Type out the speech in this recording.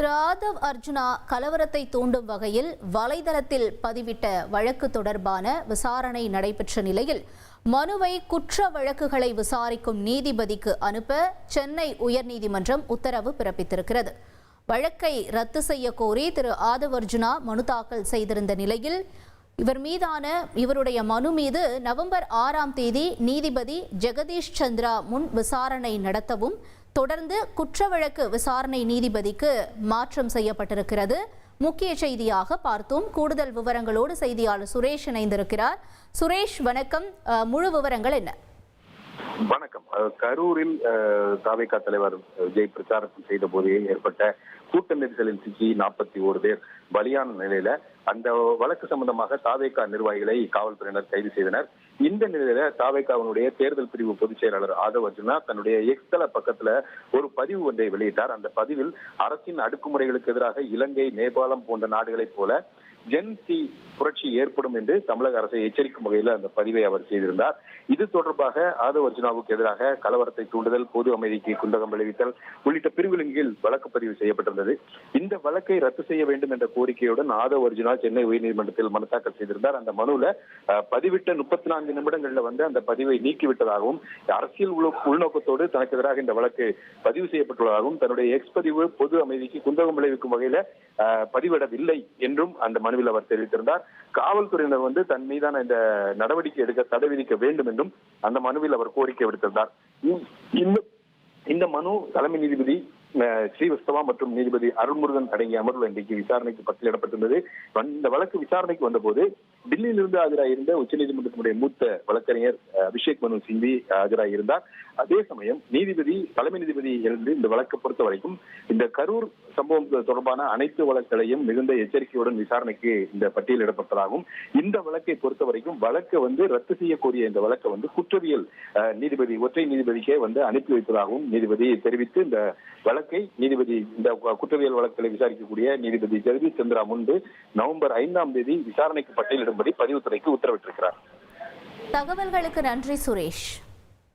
ராதவ் அர்ஜுனா கலவரத்தை தூண்டும் வகையில் வலைதளத்தில் பதிவிட்ட வழக்கு தொடர்பான விசாரணை நடைபெற்ற நிலையில் மனுவை குற்ற வழக்குகளை விசாரிக்கும் நீதிபதிக்கு அனுப்ப சென்னை உயர்நீதிமன்றம் உத்தரவு பிறப்பித்திருக்கிறது. வழக்கை ரத்து செய்ய கோரி திரு ஆதவ் அர்ஜுனா மனு தாக்கல் செய்திருந்த நிலையில் இவருடைய மனு மீது நவம்பர் 6ஆம் தேதி நீதிபதி ஜெகதீஷ் சந்திரா முன் விசாரணை நடத்தவும் தொடர்ந்து குற்ற வழக்கு விசாரணை நீதிபதிக்கு மாற்றம் செய்யப்பட்டிருக்கிறது. முக்கிய செய்தியாக பார்த்தோம். கூடுதல் விவரங்களோடு செய்தியாளர் சுரேஷ் இணைந்திருக்கிறார். சுரேஷ், வணக்கம். முழு விவரங்கள் என்ன? வணக்கம். கரூரில் தாவேகா தலைவர் விஜய் பிரச்சாரத்தில் செய்த போதே ஏற்பட்ட கூட்ட நெரிசலில் சிக்கி 41 பேர் பலியான நிலையில அந்த வழக்கு சம்பந்தமாக தாவேகா நிர்வாகிகளை காவல்துறையினர் கைது செய்தனர். இந்த நிலையில தாவேகாவினுடைய தேர்தல் பிரிவு பொதுச் செயலாளர் ஆதவ் அர்ஜுனா தன்னுடைய எக்ஸ் தள பக்கத்துல ஒரு பதிவு ஒன்றை வெளியிட்டார். அந்த பதிவில் அரசின் அடக்குமுறைகளுக்கு எதிராக இலங்கை, நேபாளம் போன்ற நாடுகளைப் போல ஜென்சி புரட்சி ஏற்படும் என்று தமிழக அரசை எச்சரிக்கும் வகையில் அந்த பதிவை அவர் செய்திருந்தார். இது தொடர்பாக ஆதவ் அர்ஜுனாவுக்கு எதிராக கலவரத்தை தூண்டுதல், பொது அமைதிக்கு குந்தகம் விளைவித்தல் உள்ளிட்ட பிரிவுகளின் கீழ் வழக்கு பதிவு செய்யப்பட்டிருந்தது. இந்த வழக்கை ரத்து செய்ய வேண்டும் என்ற கோரிக்கையுடன் ஆதவ் அர்ஜுனா சென்னை உயர்நீதிமன்றத்தில் மனு தாக்கல் செய்திருந்தார். அந்த மனுவில் பதிவிட்ட 34 நிமிடங்கள்ல அந்த பதிவை நீக்கிவிட்டதாகவும், அரசியல் உள்நோக்கத்தோடு தனக்கு எதிராக இந்த வழக்கு பதிவு செய்யப்பட்டுள்ளதாகவும், தன்னுடைய எக்ஸ் பதிவு பொது அமைதிக்கு குந்தகம் விளைவிக்கும் வகையில பதிவிடவில்லை என்றும் அந்த மனுவில் அவர் தெரிவித்திருந்தார். காவல்துறையினர் தன் மீதான இந்த நடவடிக்கை எடுக்க தடை விதிக்க வேண்டும் என்றும் அந்த மனுவில் அவர் கோரிக்கை விடுத்திருந்தார். இந்த மனு தலைமை நீதிபதி ஸ்ரீவஸ்தவா மற்றும் நீதிபதி அருள்முருகன் அடங்கிய அமர்வு இன்றைக்கு விசாரணைக்கு பட்டியலிடப்பட்டிருந்தது. இந்த வழக்கு விசாரணைக்கு வந்தபோது டில்லியிலிருந்து ஆஜராயிருந்த உச்சநீதிமன்றத்தினுடைய மூத்த வழக்கறிஞர் அபிஷேக் மனு சிங்வி ஆஜராயிருந்தார். அதே சமயம் தலைமை நீதிபதி இருந்து இந்த வழக்கை பொறுத்த வரைக்கும் இந்த கரூர் சம்பவம் தொடர்பான அனைத்து வழக்குகளையும் மிகுந்த எச்சரிக்கையுடன் விசாரணைக்கு இந்த பட்டியலிடப்பட்டதாகவும், இந்த வழக்கை பொறுத்த வரைக்கும் வழக்கை ரத்து செய்யக்கூடிய இந்த வழக்கை குற்றவியல் நீதிபதி ஒற்றை நீதிபதிக்கே அனுப்பி வைப்பதாகவும் நீதிபதி தெரிவித்து இந்த வழக்கை இந்த குற்றவியல் வழக்குகளை விசாரிக்கக்கூடிய நீதிபதி ஜெகதீஷ் சந்திரா முன்பு நவம்பர் 5ஆம் தேதி விசாரணைக்கு பட்டியலிடும்படி பதிவுத்துறைக்கு உத்தரவிட்டிருக்கிறார். தகவல்களுக்கு நன்றி சுரேஷ்.